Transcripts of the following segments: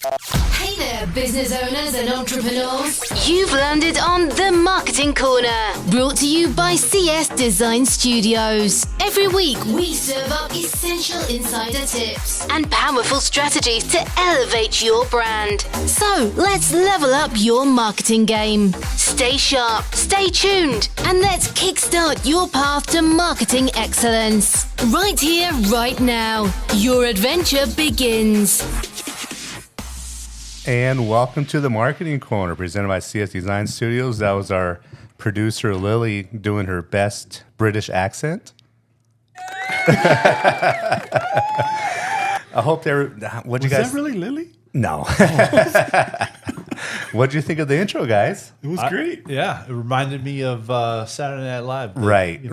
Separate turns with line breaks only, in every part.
Hey there, business owners and entrepreneurs. You've landed on The Marketing Corner, brought to you by CS Design Studios. Every week, we serve up essential insider tips and powerful strategies to elevate your brand. So, let's level up your marketing game. Stay sharp, stay tuned, and let's kickstart your path to marketing excellence. Right here, right now. Your adventure begins.
And welcome to the Marketing Corner, presented by CS Design Studios. That was our producer, Lily, doing her best British accent. I hope they're... What'd you guys...
Was that really Lily?
No. What'd you think of the intro, guys?
It was great.
Yeah, it reminded me of Saturday Night Live.
Right.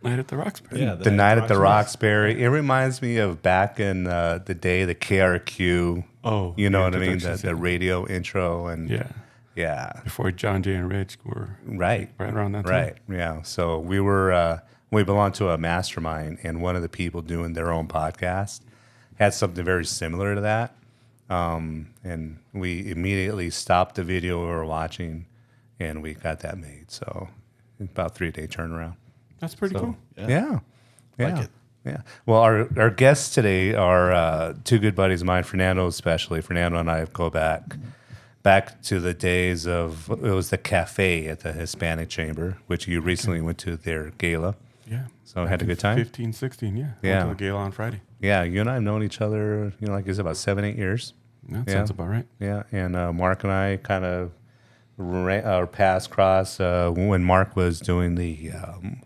Night at the Roxbury.
Yeah,
The Night at the Roxbury. It reminds me of back in the day, the KRQ.
Oh,
you know what I mean?
introductions,
The radio intro and
yeah. Before John Jay and Rich were
right
around that time.
Right. Yeah. So we were we belonged to a mastermind, and one of the people doing their own podcast had something very similar to that. And we immediately stopped the video we were watching, and we got that made. So about 3-day turnaround.
That's pretty cool.
Yeah.
Like it.
Yeah. Well, our guests today are two good buddies of mine, Fernando especially. Fernando and I go back to the days of, it was the cafe at the Hispanic Chamber, which you recently went to their gala.
Yeah.
So had a good time?
15, 16, yeah.
Yeah.
Went to the gala on Friday.
Yeah, you and I have known each other, like it's about 7-8 years.
That sounds about right.
Yeah, and Mark and I kind of our paths crossed when Mark was doing the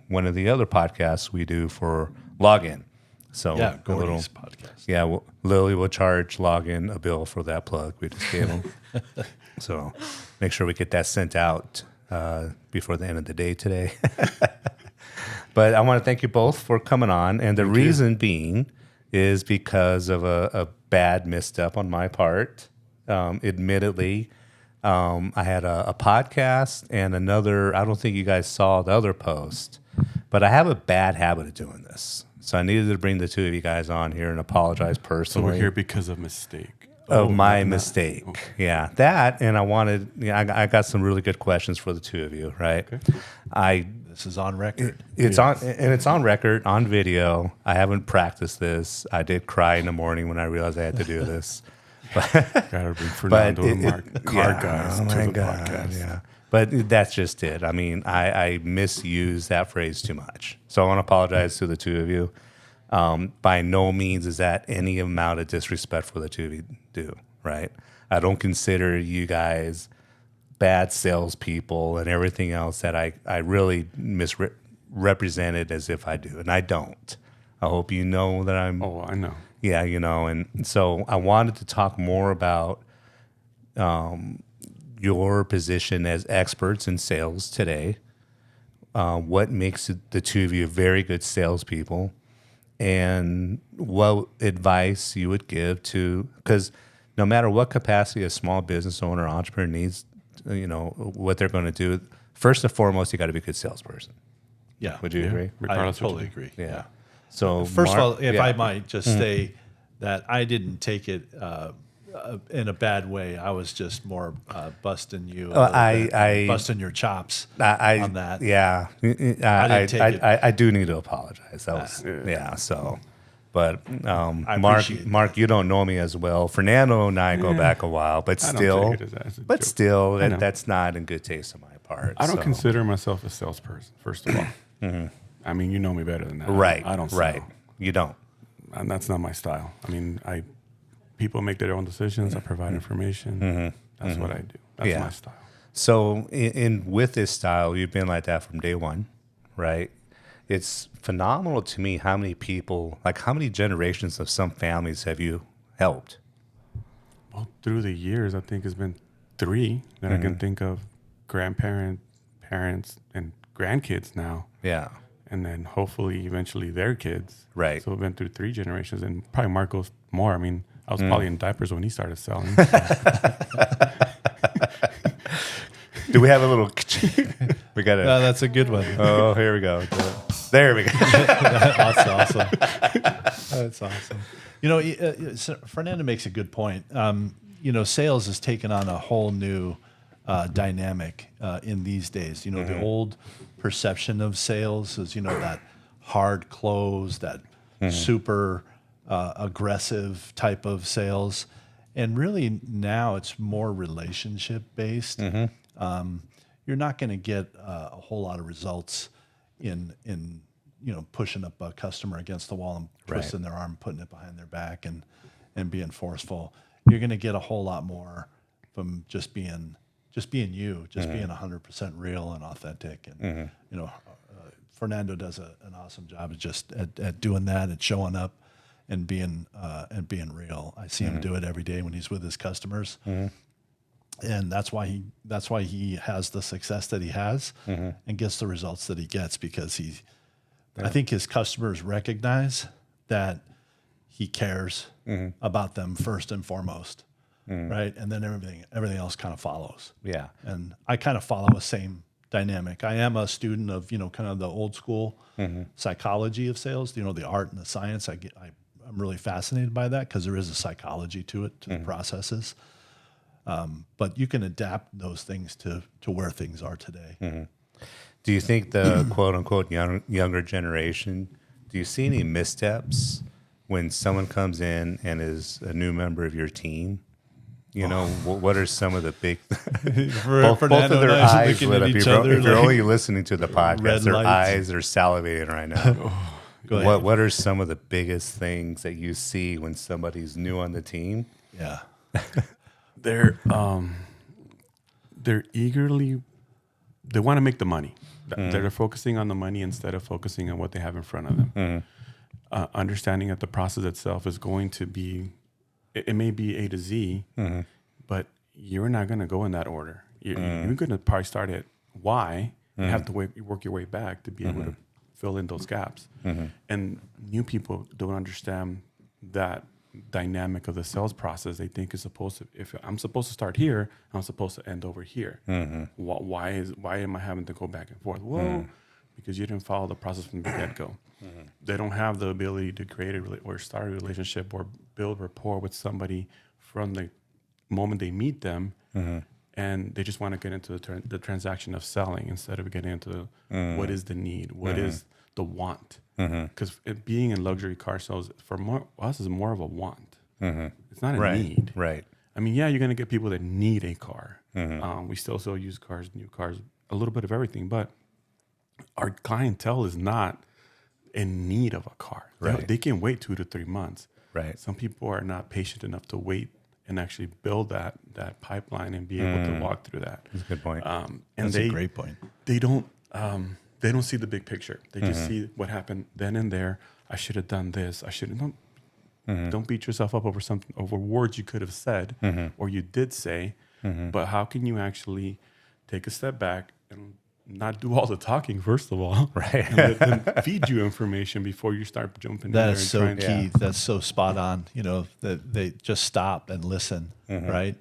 one of the other podcasts we do for Login. So
Yeah,
a
Gordy's podcast.
Yeah, well, Lily will charge Login a bill for that plug we just gave him. So make sure we get that sent out before the end of the day today. But I want to thank you both for coming on, and the reason being is because of a bad misstep on my part. Admittedly, I had a podcast and another. I don't think you guys saw the other post, but I have a bad habit of doing this. So I needed to bring the two of you guys on here and apologize
So
personally.
we're here because of mistake.
Of my mistake. Okay. Yeah, that, and I wanted, I got some really good questions for the two of you, right?
Okay.
This is on record.
It's on record, on video. I haven't practiced this. I did cry in the morning when I realized I had to do this.
Gotta bring Fernando and Mark, guys,
oh
to
my
the
God,
podcast.
yeah. But that's just it. I mean, I misused that phrase too much. So I want to apologize to the two of you. By no means is that any amount of disrespect for the two of you do, right? I don't consider you guys bad salespeople and everything else that I really misrepresented as if I do, and I don't. I hope you know that I'm...
Oh, I know.
Yeah, and so I wanted to talk more about your position as experts in sales today, what makes the two of you very good salespeople, and what advice you would give to, because no matter what capacity a small business owner or entrepreneur needs, what they're going to do, first and foremost, you got to be a good salesperson.
Yeah.
Would you agree?
Regardless
I
of
totally
what you
agree.
Yeah. So
First
Mark,
of all, if I might just say that I didn't take it in a bad way. I was just more busting you, busting your chops on that.
Yeah, I do need to apologize. That was So, but Mark, you don't know me as well. Fernando and I go back a while, but still, that's not in good taste on my part.
I don't consider myself a salesperson. First of all, I mean, you know me better than that.
Right.
I don't sell.
Right. You don't.
And that's not my style. I mean, people make their own decisions. I provide information. That's what I do. That's my style.
So with this style, you've been like that from day one, right? It's phenomenal to me how many people, like how many generations of some families have you helped?
Well, through the years, I think it's been 3 that I can think of: grandparents, parents, and grandkids now.
Yeah.
And then hopefully eventually their kids.
Right.
So we've been through 3 generations, and probably Mark goes more. I mean, I was probably in diapers when he started selling.
Do we have a little? We got it.
No, that's a good one.
Oh, here we go. There we go.
That's awesome. That's awesome. Fernando makes a good point. sales has taken on a whole new dynamic in these days. The old perception of sales is, that hard close, that super aggressive type of sales. And really now it's more relationship based. You're not going to get a whole lot of results in pushing up a customer against the wall and twisting their arm, putting it behind their back and being forceful. You're going to get a whole lot more from just being you, being 100% real and authentic. And Fernando does an awesome job at doing that and showing up and being real. I see him do it every day when he's with his customers. And that's why he has the success that he has and gets the results that he gets, because I think his customers recognize that he cares about them first and foremost, right? And then everything else kind of follows. Yeah. And I kind of follow the same dynamic. I am a student of kind of the old school psychology of sales. The art and the science. I'm really fascinated by that because there is a psychology to it, to the processes. But you can adapt those things to where things are today.
Do you think the quote unquote younger generation, do you see any missteps when someone comes in and is a new member of your team? What are some of the big both of their eyes lit up. If you're only listening to the podcast, their eyes are salivating right now. What are some of the biggest things that you see when somebody's new on the team?
Yeah.
They're they want to make the money. They're focusing on the money instead of focusing on what they have in front of them. Understanding that the process itself is going to be, it may be A to Z, but you're not going to go in that order. You're going to probably start at Y and have to work your way back to be able to fill in those gaps. And new people don't understand that dynamic of the sales process. They think if I'm supposed to start here, I'm supposed to end over here. Why am I having to go back and forth? Well, because you didn't follow the process from the get-go. They don't have the ability to create or start a relationship or build rapport with somebody from the moment they meet them, and they just want to get into the transaction of selling instead of getting into what is the need, what is the want. Because being in luxury car sales for us is more of a want. It's not a need.
Right.
I mean, yeah, you're going to get people that need a car. We still sell used cars, new cars, a little bit of everything. But our clientele is not in need of a car.
Right.
They can wait 2 to 3 months.
Right.
Some people are not patient enough to wait and actually build that pipeline and be able to walk through that.
That's a good point.
That's a great point.
They don't see the big picture. They just see what happened then and there. I should have done this. I should have. Don't beat yourself up over words you could have said or you did say. But how can you actually take a step back and not do all the talking, first of all,
right?
And let them feed you information before you start jumping in there.
That is so key. Yeah. That's so spot on. That they just stop and listen, right?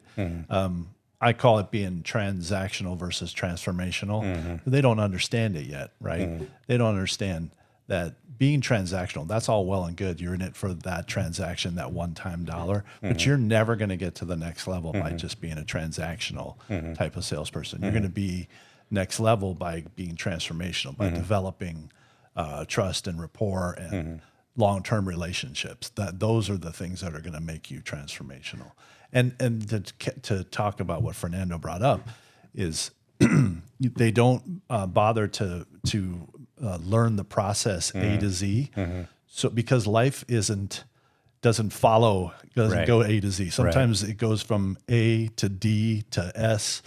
I call it being transactional versus transformational. They don't understand it yet, right? They don't understand that being transactional, that's all well and good. You're in it for that transaction, that one-time dollar, but you're never going to get to the next level by just being a transactional type of salesperson. You're going to be next level by being transformational, by developing trust and rapport and long-term relationships. Those are the things that are going to make you transformational. And to talk about what Fernando brought up is they don't bother to learn the process A to Z. So because life doesn't go A to Z. Sometimes it goes from A to D to S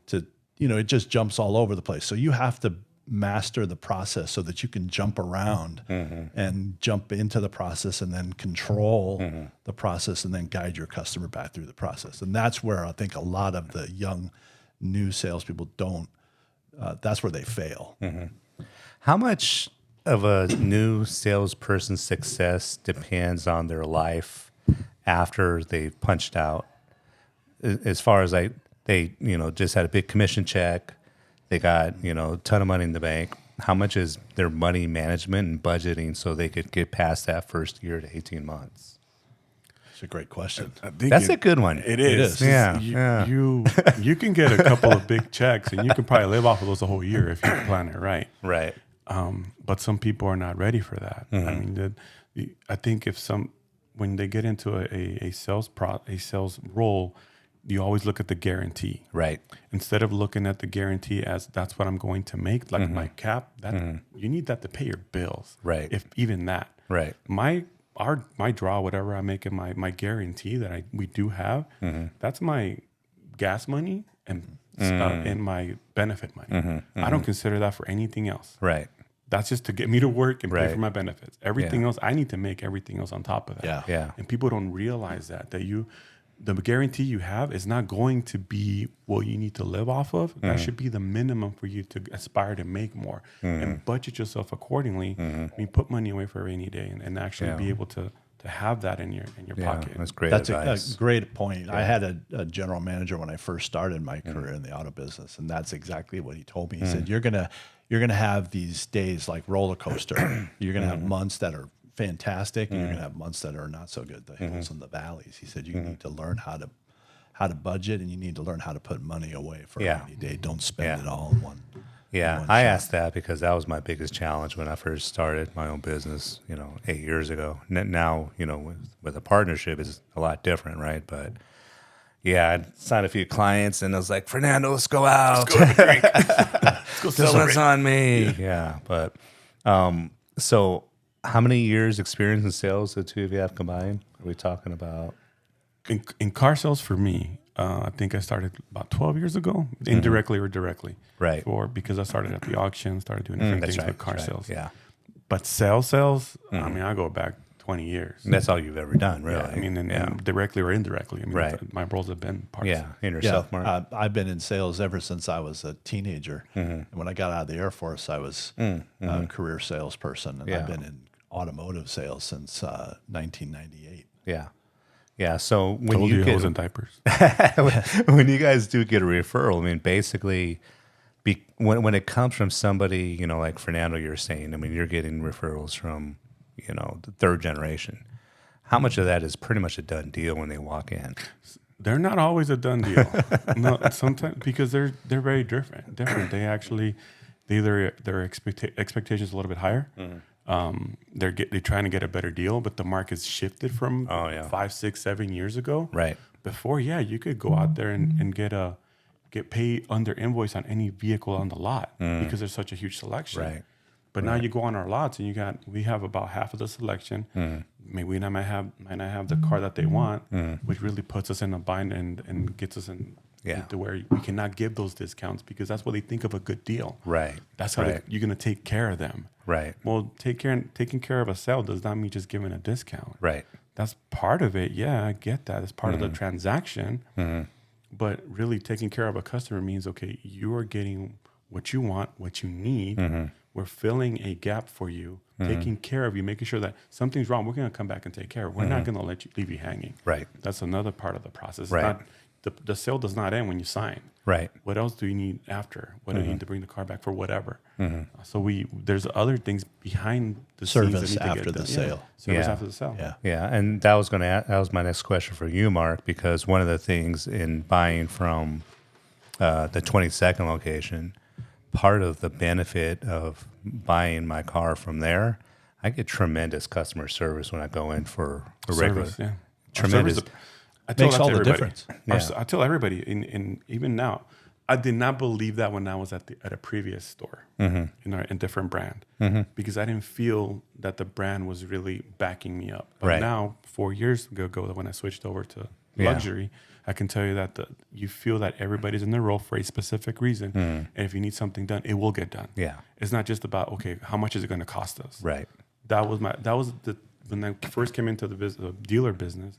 to it just jumps all over the place. So you have to master the process so that you can jump around and jump into the process and then control the process and then guide your customer back through the process. And that's where I think a lot of the young, new salespeople that's where they fail.
How much of a new salesperson's success depends on their life after they've punched out? As far as they just had a big commission check, they got a ton of money in the bank. How much is their money management and budgeting so they could get past that first year to 18 months?
It's a great question.
I think
That's a good one.
It is.
Yeah,
You,
yeah.
you can get a couple of big checks, and you can probably live off of those a whole year if you plan it right.
Right.
But some people are not ready for that. I mean, I think when they get into a sales role, you always look at the guarantee.
Right.
Instead of looking at the guarantee as that's what I'm going to make, like my cap, you need that to pay your bills.
Right.
If even that.
Right.
My draw, whatever I make in my guarantee that we do have, that's my gas money and my benefit money. I don't consider that for anything else.
Right.
That's just to get me to work and pay
Right.
for my benefits. Everything else, I need to make everything else on top of that.
Yeah.
Yeah.
And people don't realize that the guarantee you have is not going to be what you need to live off of. That should be the minimum for you to aspire to make more and budget yourself accordingly. I mean, put money away for a rainy day and actually be able to have that in your pocket.
That's great
That's
advice.
a great point. I had a general manager when I first started my career in the auto business, and that's exactly what he told me. He said, "You're gonna have these days like roller coaster. You're gonna have months that are fantastic, and you're gonna have months that are not so good, the hills and the valleys." He said, "You need to learn how to budget, and you need to learn how to put money away for a rainy day. Don't spend it all in one."
Yeah, I asked that because that was my biggest challenge when I first started my own business, 8 years ago. Now, with a partnership is a lot different, right? But yeah, I signed a few clients and I was like, Fernando, let's go out. Let's go have a drink. Let's go celebrate on me. Yeah, but so how many years experience in sales the two of you have combined? Are we talking about?
In car sales for me, I think I started about 12 years ago, indirectly or directly.
Right.
Because I started at the auction, started doing different things with car sales.
Yeah.
But sales, I mean, I go back 20 years.
And that's all you've ever done, really.
Yeah, I mean, and directly or indirectly. I mean,
Right.
my roles have been parts.
Yeah, in yourself, Mark.
I've been in sales ever since I was a teenager. And when I got out of the Air Force, I was a career salesperson, and I've been in automotive sales since 1998.
Yeah. Yeah. So when
Told
you
you I
get
was in diapers.
when you guys do get a referral, I mean, basically, when it comes from somebody, like Fernando, you're saying, I mean, you're getting referrals from, the third generation. How much of that is pretty much a done deal when they walk in?
They're not always a done deal. No, sometimes because they're very different. They actually, their expectations a little bit higher. They're trying to get a better deal, but the market's shifted from 5, 6, 7 years ago.
Right.
Before, you could go out there and get paid under invoice on any vehicle on the lot because there's such a huge selection.
Right.
But now you go on our lots and we have about half of the selection. Maybe we might not have the car that they want, which really puts us in a bind and gets us into where we cannot give those discounts because that's what they think of a good deal.
Right.
That's how you're going to take care of them.
Right.
Well, taking care of a sale does not mean just giving a discount.
Right.
That's part of it. Yeah, I get that. It's part of the transaction. But really taking care of a customer means, okay, you are getting what you want, what you need. We're filling a gap for you, taking care of you, making sure that something's wrong. We're going to come back and take care of it. We're not going to leave you hanging.
Right.
That's another part of the process. It's
Right.
not, the sale does not end when you sign.
Right.
What else do you need after? What do you need to bring the car back for? Whatever. So there's other things behind the scenes that
Service
need to
after
get
the
done.
sale.
Service
Yeah.
after the sale.
Yeah.
Yeah, and that was my next question for you, Mark, because one of the things in buying from the 22nd location, part of the benefit of buying my car from there, I get tremendous customer service when I go in for a regular.
Service, yeah.
Tremendous.
I tell
Makes
that to
all the
everybody.
difference.
Yeah.
I tell everybody, in even now, I did not believe that when I was at a previous store in a different brand because I didn't feel that the brand was really backing me up. But
Right.
now, 4 years ago, when I switched over to
Yeah.
luxury, I can tell you that you feel that everybody's in their role for a specific reason, and if you need something done, it will get done.
Yeah.
It's not just about how much is it going to cost us.
Right.
When I first came into the dealer business,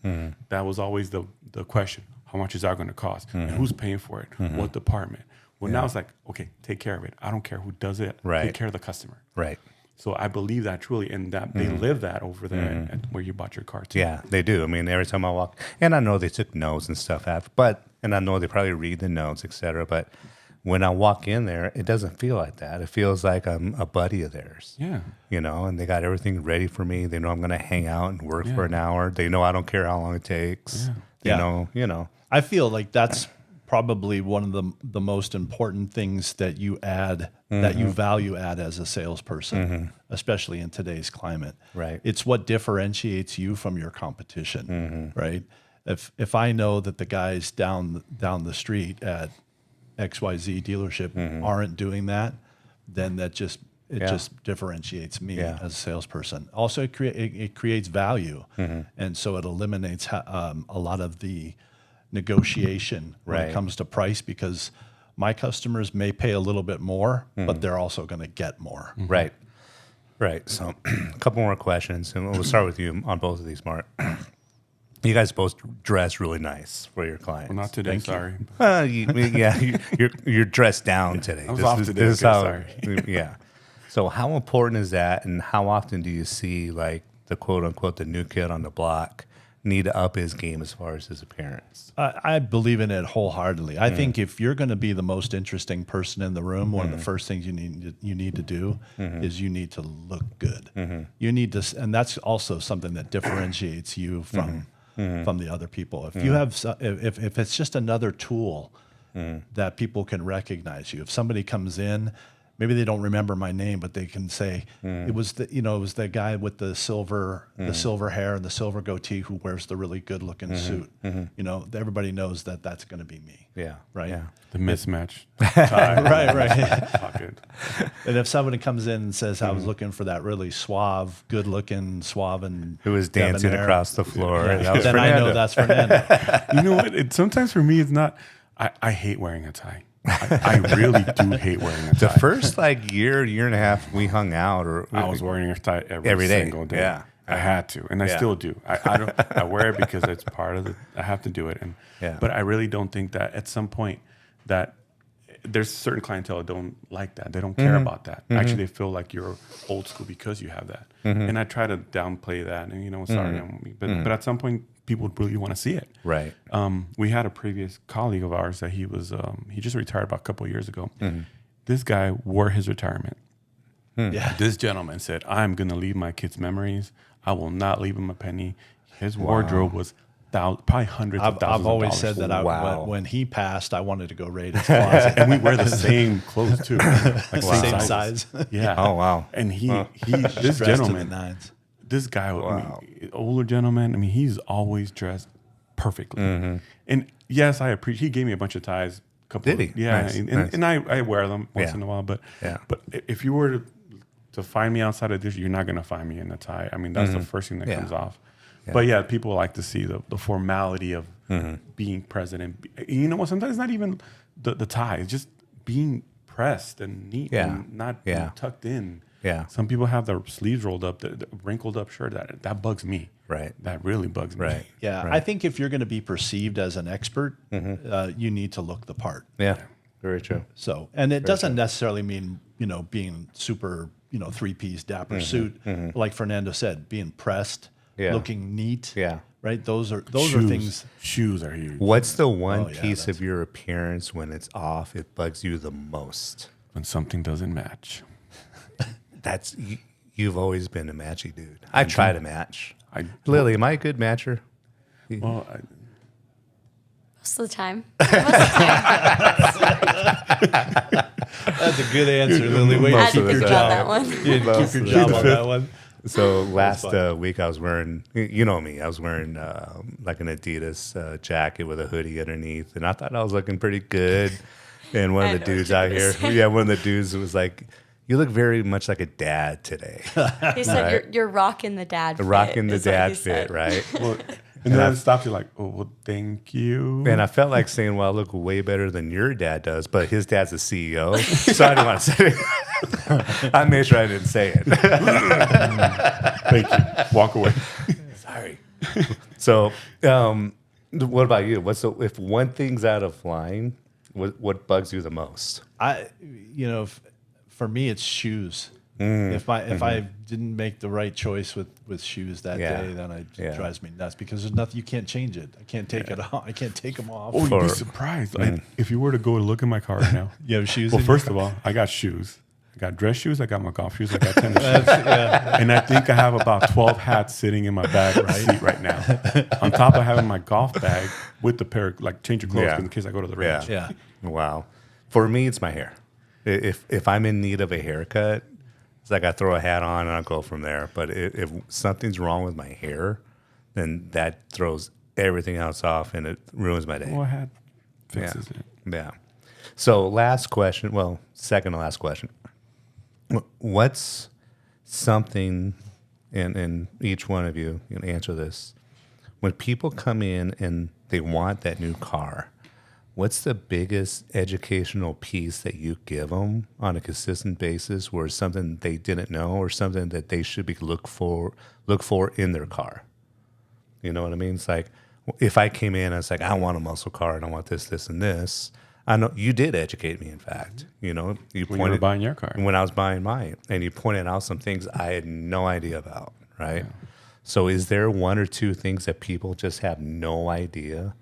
that was always the question: how much is that going to cost, and who's paying for it? What department? Well, now it's like, okay, take care of it. I don't care who does it.
Right.
Take care of the customer.
Right.
So I believe that truly, and that they live that over there at where you bought your car too.
Yeah, they do. I mean, every time I walk, and I know they took notes and stuff after, and I know they probably read the notes, etc. But when I walk in there, it doesn't feel like that. It feels like I'm a buddy of theirs.
Yeah.
You know, and they got everything ready for me. They know I'm going to hang out and work for an hour. They know I don't care how long it takes. They know, you know.
I feel like that's probably one of the most important things that you add, that you value add as a salesperson, especially in today's climate.
Right.
It's what differentiates you from your competition, right? If I know that the guys down the street at XYZ dealership aren't doing that, then that just differentiates me as a salesperson. Also, it creates value, and so it eliminates a lot of the negotiation when it comes to price, because my customers may pay a little bit more, but they're also going to get more.
Right. So a couple more questions, and we'll start with you on both of these, Mark. You guys both dress really nice for your clients.
Well, not today, sorry.
You're dressed down today.
I was off today.
This is
Okay,
how,
sorry.
Yeah. So how important is that, and how often do you see like the quote unquote the new kid on the block need to up his game as far as his appearance?
I believe in it wholeheartedly. I think if you're going to be the most interesting person in the room, one of the first things you need to do is you need to look good. You need to, and that's also something that differentiates you from the other people. If you have, if it's just another tool that people can recognize you. If somebody comes in, maybe they don't remember my name, but they can say it was the guy with the silver hair and the silver goatee who wears the really good looking suit. You know, everybody knows that that's going to be me.
Yeah.
Right.
Yeah.
The mismatch tie.
Right.
Pocket.
And if somebody comes in and says, I was looking for that really suave, good looking, and
Who was dancing
debonair,"
across the floor. That was
then I
Fernando.
know that's Fernando.
You know what? Sometimes for me, it's not. I hate wearing a tie. I really do hate wearing a tie.
The first like year and a half we hung out, or
I was wearing a tie
Every day.
single day.
Yeah.
I had to, and I still do. I don't. I wear it because it's part of the. I have to do it, but I really don't think that at some point that there's certain clientele that don't like that. They don't care about that. Actually, they feel like you're old school because you have that. And I try to downplay that, and sorry, but at some point people really want to see it.
Right.
We had a previous colleague of ours that he just retired about a couple of years ago. This guy wore his retirement.
Yeah.
This gentleman said, I'm going to leave my kids memories. I will not leave him a penny. His wardrobe was probably hundreds of thousands
I've always
of
said
dollars.
that when he passed, I wanted to go raid his closet.
And we wear the same clothes too. Like
Same size.
Yeah.
Oh, wow.
And this
Dressed to the
gentleman,
nines.
this guy, I mean, older gentleman, I mean, he's always dressed perfectly. And yes, I appreciate, he gave me a bunch of ties.
Did he?
Yeah.
Nice,
and,
nice.
and I wear them once in a while. But if you were to find me outside of this, you're not going to find me in a tie. I mean, that's the first thing that comes off. Yeah. But yeah, people like to see the formality of being present. And you know what? Sometimes it's not even the tie. It's just being pressed and neat and not tucked in.
Yeah.
Some people have their sleeves rolled up, the wrinkled up shirt. That bugs me.
Right.
That really bugs me.
Right.
Yeah.
Right.
I think if you're going to be perceived as an expert, you need to look the part.
Yeah. Very true.
So, and it doesn't necessarily mean, being super, three-piece dapper suit. Like Fernando said, being pressed, looking neat.
Yeah.
Right. Those are things.
Shoes are huge.
What's the one piece of your appearance when it's off, it bugs you the most?
When something doesn't match.
You've always been a matchy dude. I try to match. Lily, am I a good matcher?
Well,
Most of the time.
That's a good answer, Lily. Way to
Had
keep
to
your
think
job.
about that one.
You keep your job on that one.
So last week I was wearing, you know me, I was wearing like an Adidas jacket with a hoodie underneath, and I thought I was looking pretty good. And one of the dudes out here, one of the dudes was like, "You look very much like a dad today."
He said, "You're rocking the dad fit."
Rocking the
is what
dad
he
fit,
said.
right?
well, and then it stops you like, oh, well, thank you.
And I felt like saying, well, I look way better than your dad does, but his dad's the CEO. So I didn't want to say it. I made sure I didn't say it.
Thank you. Walk away.
Sorry. So what about you? If one thing's out of line, what bugs you the most?
For me, it's shoes. If I didn't make the right choice with shoes that day, then it drives me nuts because there's nothing, you can't change it. I can't take it off. I can't take them off.
Oh, you'd be surprised. Like, if you were to go look at my car right now.
You have shoes?
Well, first of all, I got shoes. I got dress shoes. I got my golf shoes. I got tennis shoes. And I think I have about 12 hats sitting in my bag seat right now. On top of having my golf bag with the pair, like change of clothes in case I go to the range.
Yeah.
Wow. For me, it's my hair. If I'm in need of a haircut, it's like I throw a hat on and I'll go from there. But if something's wrong with my hair, then that throws everything else off and it ruins my day.
Well, a hat fixes it.
Yeah. So last question. Well, second to last question. What's something, and each one of you can answer this. When people come in and they want that new car, what's the biggest educational piece that you give them on a consistent basis, where it's something they didn't know or something that they should be look for in their car? You know what I mean? It's like if I came in and it's like, I want a muscle car and I want this, this, and this. I know you did educate me. In fact, you know,
When you were buying your car,
when I was buying mine, and you pointed out some things I had no idea about. Right. Yeah. So, is there one or two things that people just have no idea?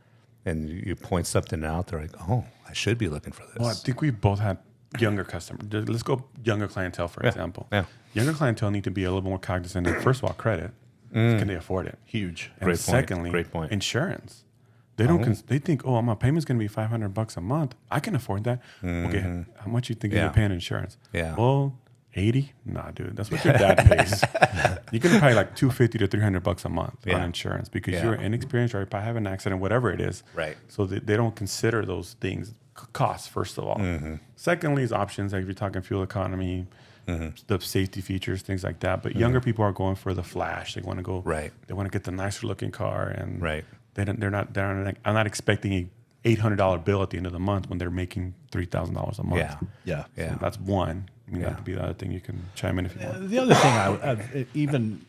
And you point something out, they're like, oh, I should be looking for this.
Well, I think we both had younger customers. Let's go younger clientele, for example.
Yeah.
Younger clientele need to be a little more cognizant of, first of all, credit. Can they afford it?
Huge.
And
Great
secondly,
point.
Insurance. They don't. They think, oh, my payment's going to be $500 a month. I can afford that. Okay, how much you think you're paying insurance?
Yeah.
Well, 80? Nah, dude, that's what your dad pays. You're gonna pay like $250 to $300 a month on insurance because you're inexperienced or if I have an accident, whatever it is.
Right.
So they don't consider those things costs first of all. Secondly, is options like if you're talking fuel economy, the safety features, things like that. But younger people are going for the flash. They want to go.
Right.
They want to get the nicer looking car and
right.
They're not. I'm not expecting a $800 bill at the end of the month when they're making $3,000 a month.
Yeah.
So that's one. I mean, that could be the other thing. You can chime in if you want.
The other thing,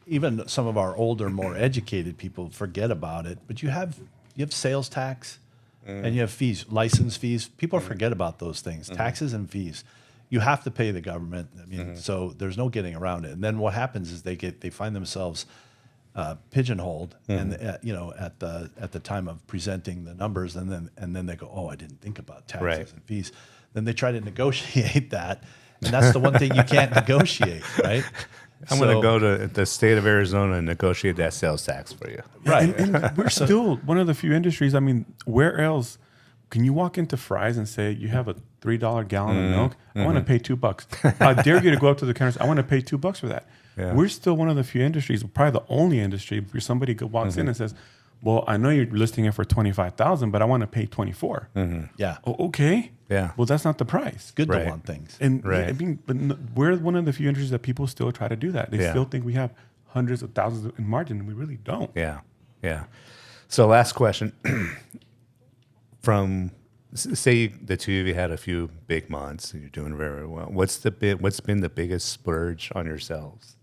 even some of our older, more educated people forget about it. But you have sales tax, and you have fees, license fees. People forget about those things, taxes and fees. You have to pay the government. I mean, so there's no getting around it. And then what happens is they find themselves pigeonholed, and at the time of presenting the numbers, and then they go, oh, I didn't think about taxes and fees. Then they try to negotiate that, and that's the one thing you can't negotiate, right?
I'm going to go to the state of Arizona and negotiate that sales tax for you.
Right. And we're still one of the few industries. I mean, where else can you walk into Fry's and say you have a $3 gallon of milk? I want to pay $2. I dare you to go up to the counter. I want to pay $2 for that. Yeah. We're still one of the few industries, probably the only industry, where somebody walks in and says, well, I know you're listing it for $25,000, but I want to pay $24,000.
Yeah.
Oh, okay.
Yeah.
Well, that's not the price.
Good to want things.
And I mean, but we're one of the few industries that people still try to do that. They still think we have hundreds of thousands in margin, and we really don't.
Yeah. Yeah. So last question. From, say the two of you had a few big months and you're doing very well. What's been the biggest splurge on yourselves?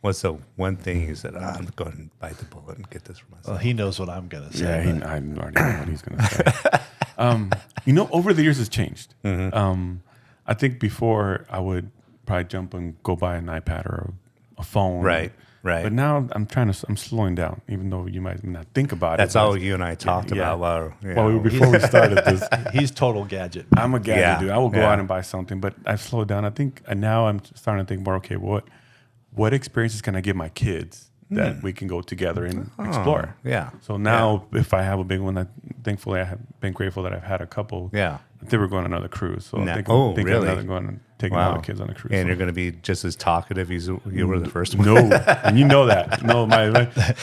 What's the one thing you said, I'm going to bite the bullet and get this for myself?
Well, he knows what I'm going to say.
Yeah, I already know what he's going to say. Over the years it's changed. I think before I would probably jump and go buy an iPad or a phone.
Right.
But now I'm slowing down, even though you might not think about it.
That's all you and I talked about.
Before we started this.
He's total gadget.
I'm a gadget dude. I will go out and buy something, but I've slowed down. I think now I'm starting to think more, okay, what experiences can I give my kids that we can go together and explore?
Yeah.
So now if I have a big one, thankfully I have been grateful that I've had a couple.
Yeah.
I think we're going on another cruise. So I think
really?
I'm going and taking all the kids on a cruise.
And you're going to be just as talkative as you were the first one.
No, and you know that. No,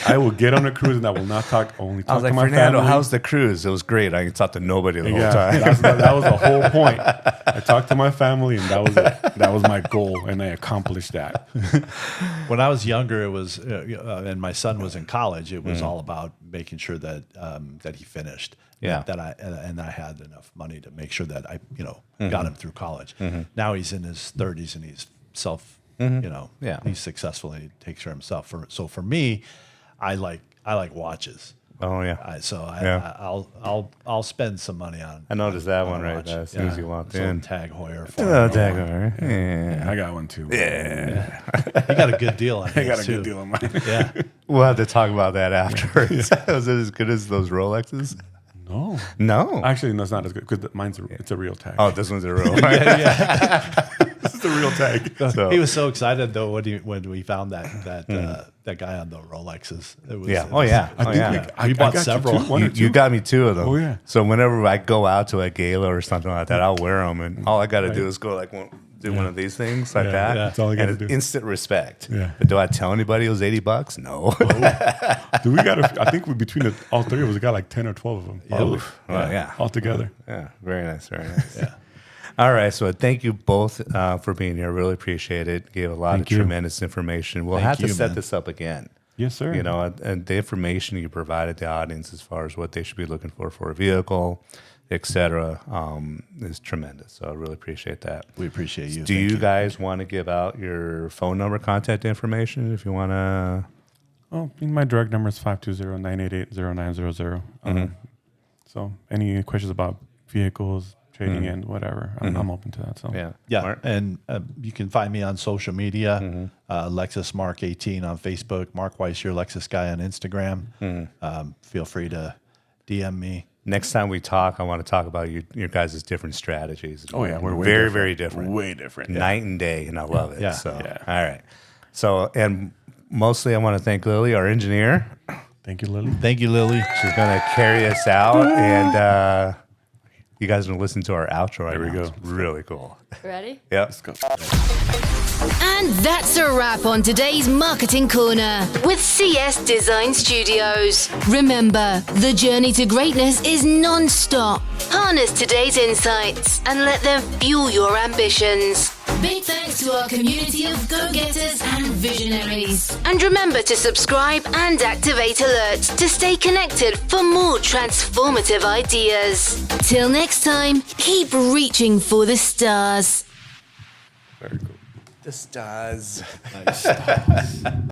I will get on a cruise and I will not talk. Only talk
I was like,
to my
Fernando,
family.
how's the cruise? It was great. I talked to nobody the whole time.
That was the whole point. I talked to my family, and that was it. That was my goal, and I accomplished that.
When I was younger, it was, and my son was in college. It was all about making sure that he finished.
Yeah.
That I had enough money to make sure that I got him through college. Now he's in his 30s and he's he's successful and he takes care of himself. So for me, I like watches.
Oh yeah.
I'll spend some money on.
I noticed that one right
watch.
as soon as you walked in.
Tag Heuer.
Tag Heuer. Yeah.
I got one too.
Yeah.
You got a good deal on it.
I got a good deal on mine.
Yeah.
We'll have to talk about that afterwards. Was it as good as those Rolexes?
No.
No.
Actually, no, it's not as good because it's a real tag.
Oh, this one's a real.
This is a real tag.
So-
He was so excited though when we found that guy on the Rolexes. It was,
Yeah. Oh yeah.
I think
We bought
got you
several.
two, one or
You
two.
got me 2 of them.
Oh, yeah.
So whenever I go out to a gala or something like that, I'll wear them, and all I got to do is go do one of these things like that.
That's all I gotta
and
do.
Instant respect.
Yeah.
But do I tell anybody it was $80? No.
Dude, I think between all three of us, we got like 10 or 12 of them. Probably.
Well, yeah.
All together.
Yeah. Very nice. Very nice. Yeah. All right. So thank you both for being here. Really appreciate it. Gave a lot of tremendous information. We'll have to set this up again.
Yes, sir.
You know, and the information you provided the audience as far as what they should be looking for a vehicle, et cetera, is tremendous. So I really appreciate that.
We appreciate you.
Do you guys want to give out your phone number, contact information if you want to?
Oh, my direct number is 520-988-0900. So any questions about vehicles, trading in, whatever, I'm open to that. So
Yeah,
Mark?
and you can find me on social media, Lexus Mark 18 on Facebook, Mark Weiss, your Lexus guy on Instagram. Feel free to DM me.
Next time we talk, I want to talk about your guys' different strategies.
Oh, yeah, we're way
very,
different.
very different.
Way different.
Night and day, and I love it.
Yeah.
So,
Yeah.
all right. So, and mostly I want to thank Lily, our engineer.
Thank you, Lily.
Thank you, Lily.
She's going to carry us out, and you guys are going to listen to our outro right
There we
now.
go.
It's really cool.
Ready?
Yep.
Let's go.
And that's a wrap on today's Marketing Corner with CS Design Studios. Remember, the journey to greatness is non-stop. Harness today's insights and let them fuel your ambitions. Big thanks to our community of go-getters and visionaries. And remember to subscribe and activate alerts to stay connected for more transformative ideas. Till next time, keep reaching for the stars.
Very cool.
The stars.
Nice.